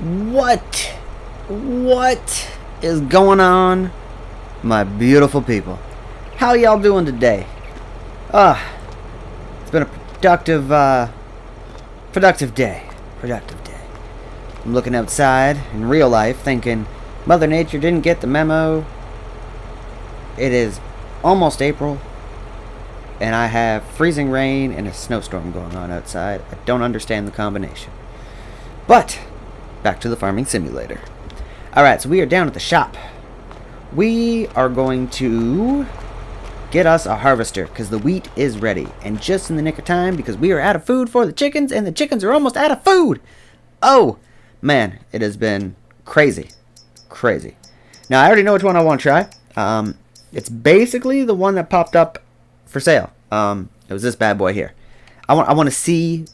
What? What is going on, my beautiful people? How y'all doing today? It's been a productive day. I'm looking outside in real life thinking, Mother Nature didn't get the memo. It is almost April, and I have freezing rain and a snowstorm going on outside. I don't understand the combination. But, back to the farming simulator. Alright, so we are down at the shop. We are going to get us a harvester, because the wheat is ready. And just in the nick of time, because we are out of food for the chickens, and the chickens are almost out of food! Oh, man, it has been crazy. Crazy. Now, I already know which one I want to try. It's basically the one that popped up for sale. It was this bad boy here. I want to see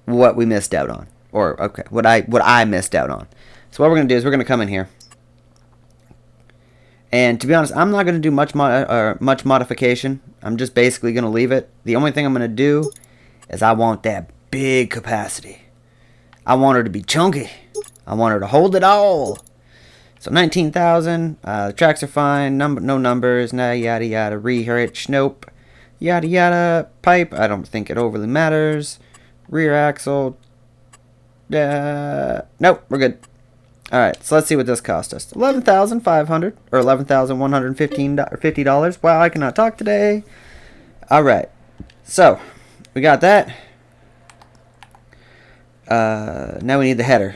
what we missed out on. Or, okay, what I missed out on. So what we're going to do is we're going to come in here. And to be honest, I'm not going to do much modification. I'm just basically going to leave it. The only thing I'm going to do is I want that big capacity. I want her to be chunky. I want her to hold it all. So 19,000. The tracks are fine. No numbers. Nah, yada yada. Rehitch. Nope. Yada yada. Pipe. I don't think it overly matters. Rear axle. Nope, we're good. Alright, so let's see what this cost us. $11,500 or $11,150. Wow, I cannot talk today. Alright, so we got that. Now we need the header.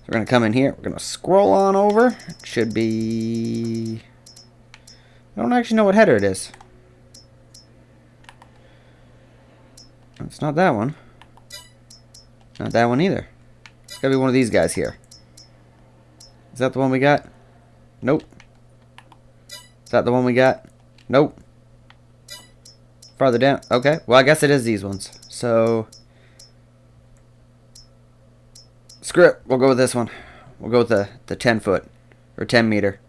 We're going to come in here. We're going to scroll on over. It should be... I don't actually know what header it is. It's not that one. Not that one either. It's gotta be one of these guys here. Is that the one we got? Nope. Is that the one we got? Nope. Farther down. Okay. Well, I guess it is these ones. So, screw it. We'll go with this one. We'll go with the 10 foot or 10 meter.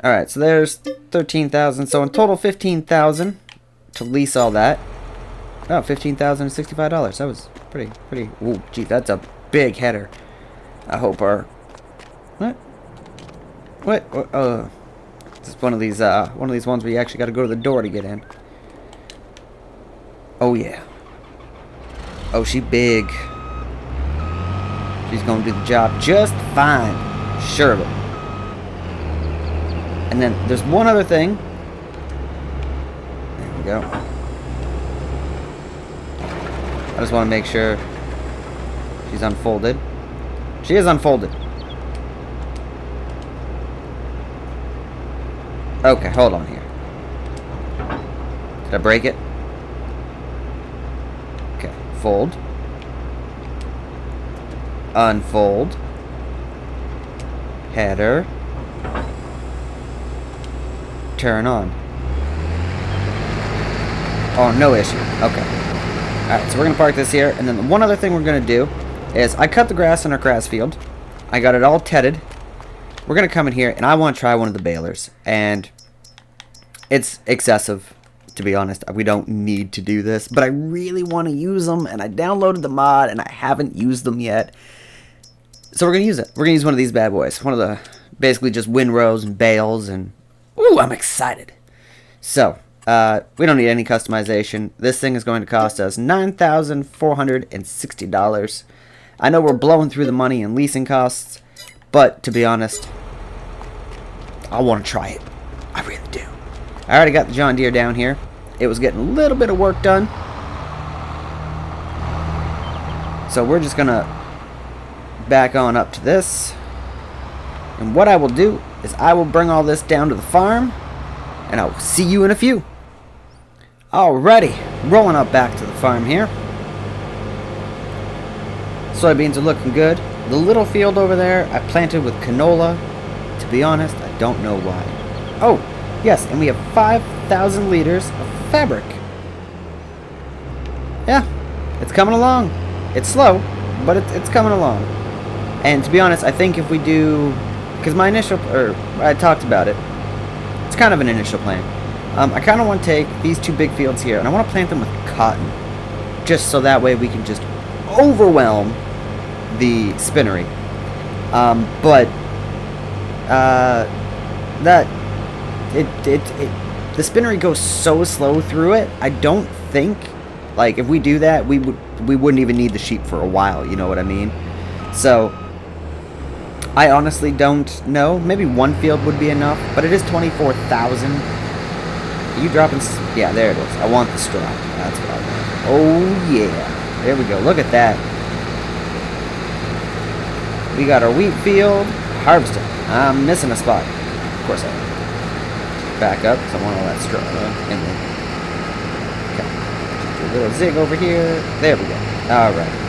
Alright, so there's 13,000. So in total 15,000 to lease all that. Oh, $15,065. That was pretty. Ooh, gee, that's a big header. I hope our... What? This is one of these ones where you actually got to go to the door to get in. Oh yeah. Oh, she big. She's gonna do the job just fine. Sure of it. And then there's one other thing. There we go. I just want to make sure she's unfolded. She is unfolded. Okay, hold on here. Did I break it? Okay, fold. Unfold. Header. Turn on. Oh, no issue. Okay. Alright, so we're going to park this here, and then the one other thing we're going to do is I cut the grass in our grass field. I got it all tedded. We're going to come in here, and I want to try one of the balers. And it's excessive, to be honest. We don't need to do this, but I really want to use them, and I downloaded the mod, and I haven't used them yet. So we're going to use it. We're going to use one of these bad boys. One of the, basically just windrows and bales, and ooh, I'm excited. So... we don't need any customization. This thing is going to cost us $9,460. I know we're blowing through the money in leasing costs, but to be honest, I want to try it. I really do. I already got the John Deere down here. It was getting a little bit of work done. So we're just going to back on up to this. And what I will do is I will bring all this down to the farm, and I will see you in a few. Alrighty, rolling up back to the farm here. Soybeans are looking good. The little field over there I planted with canola. To be honest, I don't know why. Oh, yes, and we have 5,000 liters of fabric. Yeah, it's coming along. It's slow, but it's coming along. And to be honest, I think if we do... Because I talked about it. It's kind of an initial plan. I kind of want to take these two big fields here, and I want to plant them with cotton. Just so that way we can just overwhelm the spinnery. But that the spinnery goes so slow through it. I don't think, like, if we do that, we wouldn't even need the sheep for a while. You know what I mean? So I honestly don't know. Maybe one field would be enough, but it is 24,000. Are you dropping? Yeah, there it is. I want the straw. That's what I want. Oh yeah, there we go. Look at that. We got our wheat field harvested. I'm missing a spot. Of course I am. Back up, because I want all that straw in there. Okay. Do a little zig over here. There we go. Alright.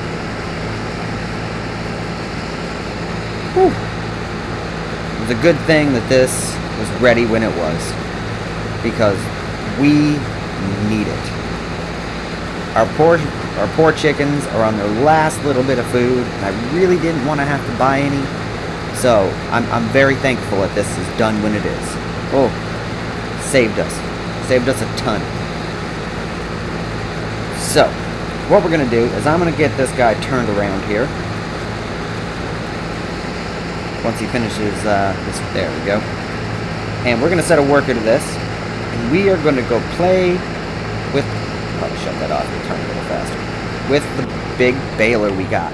It was a good thing that this was ready when it was. Because we need it. Our poor chickens are on their last little bit of food, and I really didn't want to have to buy any. So I'm very thankful that this is done when it is. Oh, saved us a ton. So what we're gonna do is I'm gonna get this guy turned around here. Once he finishes this, there we go. And we're gonna set a worker to this, and we are gonna go play with. Probably shut that off and turn it a little faster. With the big baler we got.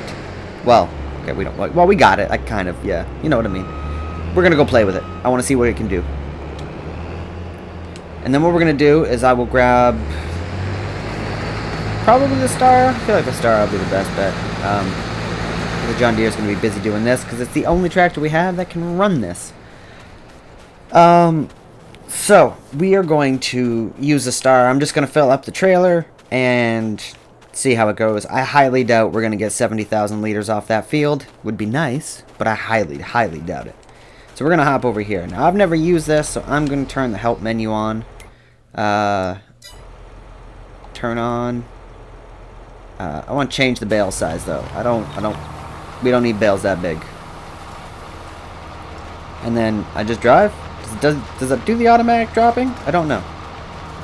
Well, okay, we don't. Well, we got it. I kind of, yeah. You know what I mean. We're gonna go play with it. I want to see what it can do. And then what we're gonna do is I will grab probably the Star. I feel like the Star will be the best bet. The John Deere is gonna be busy doing this because it's the only tractor we have that can run this. So, we are going to use the Star. I'm just going to fill up the trailer and see how it goes. I highly doubt we're going to get 70,000 liters off that field. Would be nice, but I highly, highly doubt it. So we're going to hop over here. Now, I've never used this, so I'm going to turn the help menu on. Turn on. I want to change the bale size, though. We don't need bales that big. And then I just drive. Does it do the automatic dropping? I don't know.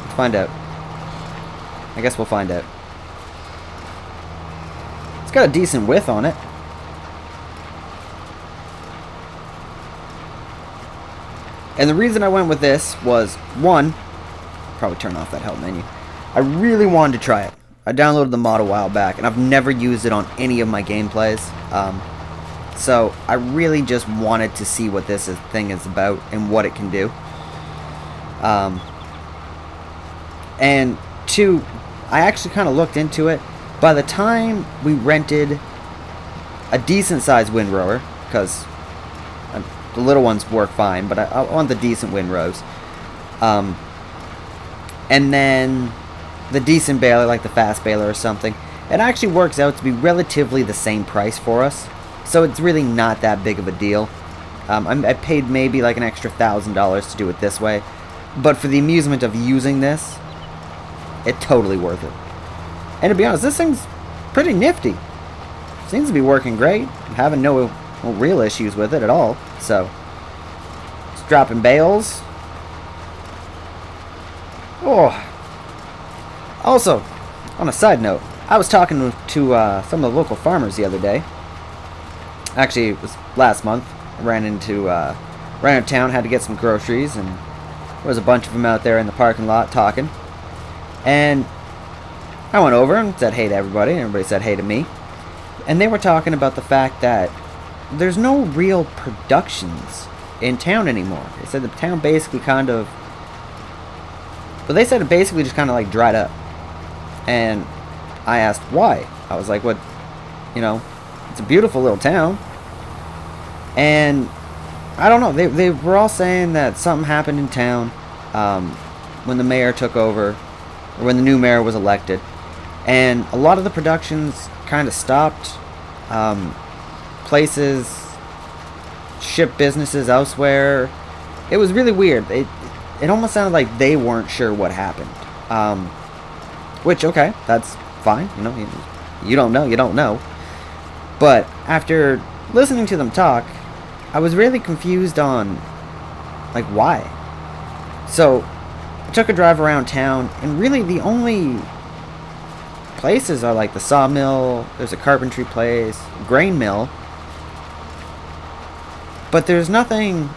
Let's find out. I guess we'll find out. It's got a decent width on it. And the reason I went with this was, one, probably turn off that help menu. I really wanted to try it. I downloaded the mod a while back, and I've never used it on any of my gameplays. So I really just wanted to see what this thing is about and what it can do. And two, I actually kind of looked into it. By the time we rented a decent sized windrower, because the little ones work fine, but I want the decent windrows. And then the decent baler, like the fast baler or something, it actually works out to be relatively the same price for us. So it's really not that big of a deal. I paid maybe like an extra $1,000 to do it this way. But for the amusement of using this, it's totally worth it. And to be honest, this thing's pretty nifty. Seems to be working great. I'm having no real issues with it at all. So, it's dropping bales. Oh. Also, on a side note, I was talking to some of the local farmers the other day. Actually, it was last month. I ran into town, had to get some groceries, and there was a bunch of them out there in the parking lot talking. And I went over and said hey to everybody, and everybody said hey to me. And they were talking about the fact that there's no real productions in town anymore. They said the town basically kind of... But they said it basically just kind of like dried up. And I asked why. I was like, what, you know... It's a beautiful little town. And I don't know, they were all saying that something happened in town when the mayor took over, or when the new mayor was elected, and a lot of the productions kind of stopped. Places shipped businesses elsewhere. It was really weird. It almost sounded like they weren't sure what happened. Which, okay, that's fine. You know, you don't know. But after listening to them talk, I was really confused on, like, why. So, I took a drive around town, and really the only places are like the sawmill, there's a carpentry place, grain mill, but there's nothing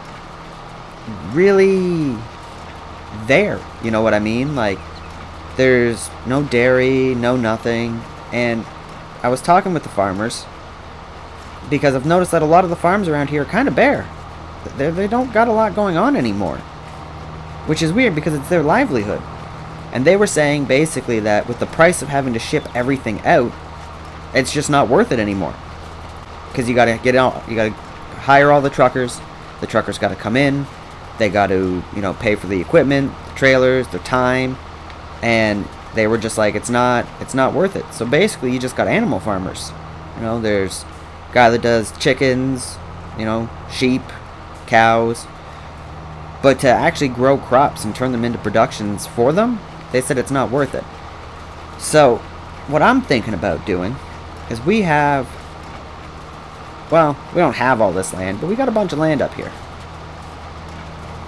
really there, you know what I mean? Like, there's no dairy, no nothing. And I was talking with the farmers, because I've noticed that a lot of the farms around here are kind of bare. They don't got a lot going on anymore, which is weird because it's their livelihood. And they were saying basically that with the price of having to ship everything out, it's just not worth it anymore, because you gotta get out, you gotta hire all the truckers gotta come in, they gotta, you know, pay for the equipment, the trailers, their time. And they were just like, it's not worth it. So basically you just got animal farmers. You know, there's a guy that does chickens, you know, sheep, cows. But to actually grow crops and turn them into productions for them, they said it's not worth it. So what I'm thinking about doing is we have, well, we don't have all this land, but we got a bunch of land up here.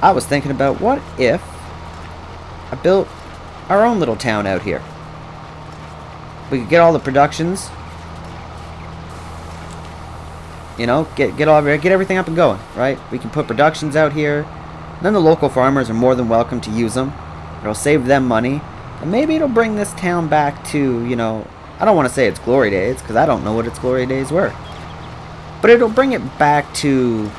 I was thinking about, what if I built our own little town out here? We could get all the productions, you know, get everything up and going, right? We can put productions out here. Then the local farmers are more than welcome to use them. It'll save them money, and maybe it'll bring this town back to, you know, I don't want to say its glory days, because I don't know what its glory days were, but it'll bring it back to,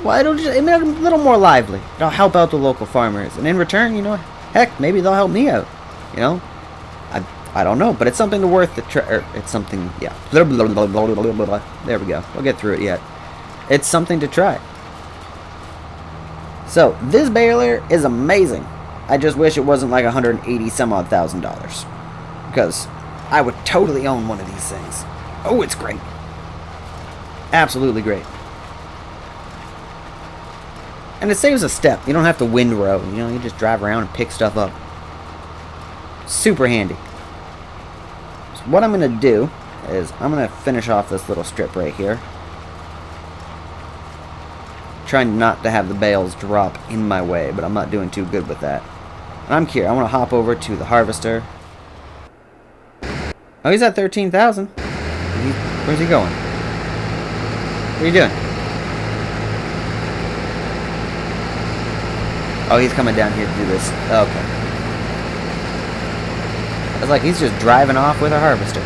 well, it'll make it a little more lively. It'll help out the local farmers, and in return, you know, heck, maybe they'll help me out. You know, I don't know, but it's something to worth the it's something, yeah. There we go. We'll get through it yet. It's something to try. So this baler is amazing. I just wish it wasn't like $180 some odd thousand, because I would totally own one of these things. Oh, it's great. Absolutely great. And it saves a step. You don't have to windrow. You know, you just drive around and pick stuff up. Super handy. So what I'm going to do is I'm going to finish off this little strip right here. Trying not to have the bales drop in my way, but I'm not doing too good with that. And I'm curious. I want to hop over to the harvester. Oh, he's at 13,000. Where's he going? What are you doing? Oh, he's coming down here to do this. Okay. It's like he's just driving off with a harvester.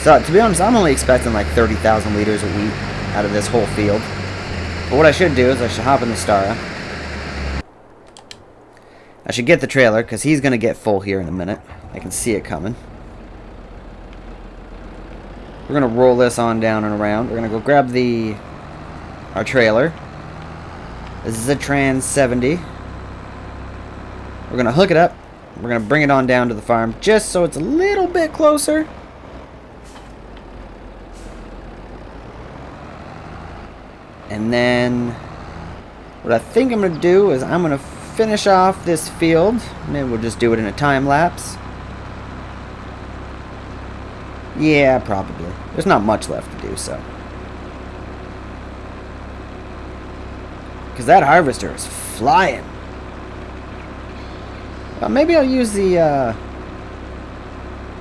So, to be honest, I'm only expecting like 30,000 liters of wheat out of this whole field. But what I should do is I should hop in the Stara. I should get the trailer, because he's going to get full here in a minute. I can see it coming. We're going to roll this on down and around. We're going to go grab our trailer. This is a Trans 70. We're going to hook it up. We're going to bring it on down to the farm, just so it's a little bit closer. And then what I think I'm going to do is I'm going to finish off this field. Maybe we'll just do it in a time lapse. Yeah, probably. There's not much left to do, so. Because that harvester is flying. Well, maybe I'll use the,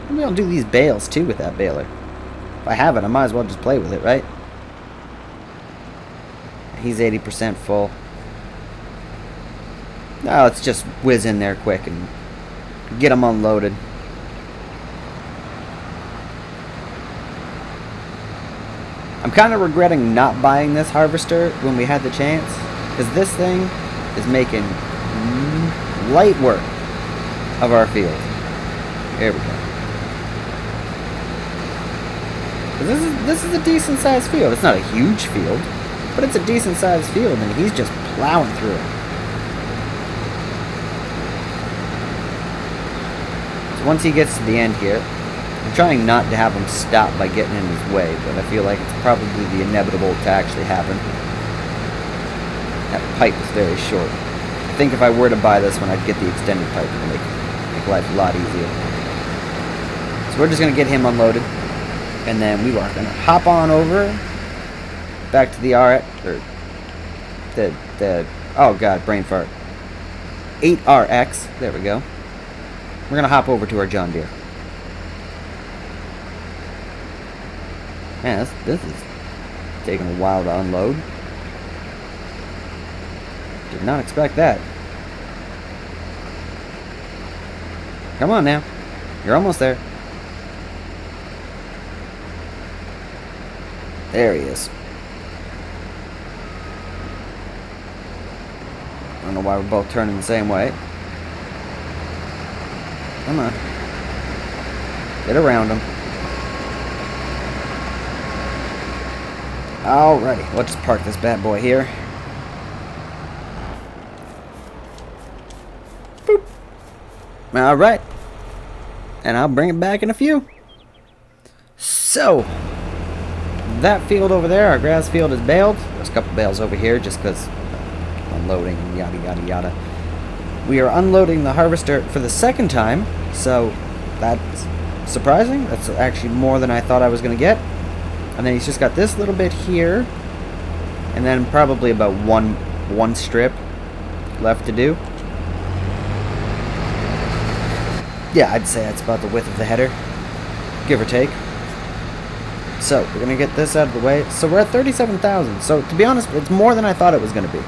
maybe I'll do these bales, too, with that baler. If I have it, I might as well just play with it, right? He's 80% full. Now let's just whiz in there quick and get him unloaded. I'm kind of regretting not buying this harvester when we had the chance, because this thing is making light work of our field. There we go. This is a decent sized field. It's not a huge field, but it's a decent sized field, and he's just plowing through it. So once he gets to the end here, I'm trying not to have him stop by getting in his way, but I feel like it's probably the inevitable to actually happen. That pipe is very short. I think if I were to buy this one, I'd get the extended pipe. It would make life a lot easier. So we're just going to get him unloaded, and then we are going to hop on over back to the Oh god, brain fart. 8RX. There we go. We're gonna hop over to our John Deere. Man, this is taking a while to unload. Did not expect that. Come on now. You're almost there. There he is. I don't know why we're both turning the same way. Come on. Get around him. Alrighty, let's just park this bad boy here. Boop. Alright. And I'll bring it back in a few. So, that field over there, our grass field is baled. There's a couple bales over here just because unloading and yada yada yada. We are unloading the harvester for the second time, so that's surprising. That's actually more than I thought I was going to get. And then he's just got this little bit here, and then probably about one strip left to do. Yeah, I'd say that's about the width of the header, give or take. So, we're going to get this out of the way. So, we're at 37,000. So, to be honest, it's more than I thought it was going to be.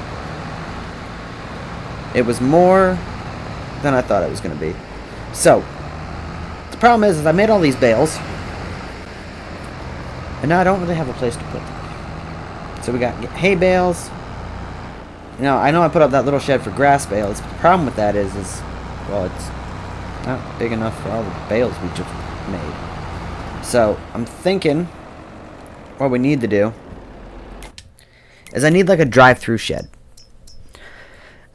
It was more than I thought it was going to be. So, the problem is I made all these bales, and now I don't really have a place to put them. So, we got hay bales. You know, I put up that little shed for grass bales, but the problem with that is well, it's not big enough for all the bales we just made. So, I'm thinking what we need to do is I need like a drive-through shed.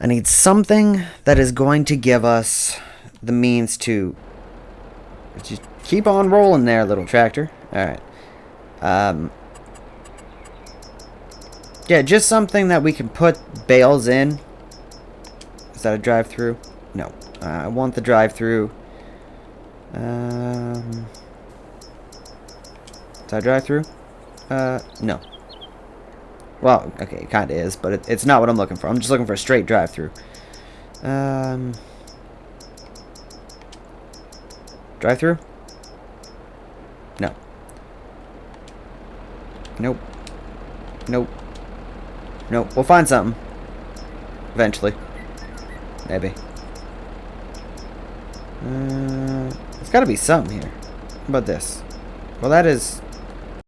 I need something that is going to give us the means to just keep on rolling there, little tractor. Alright. Yeah, just something that we can put bales in. Is that a drive-through? No. I want the drive-through. Is that a drive-through? No. Well, okay, it kind of is, but it's not what I'm looking for. I'm just looking for a straight drive-through. Drive-through? No. Nope. Nope. Nope. We'll find something. Eventually. Maybe. There's got to be something here. How about this? Well, that is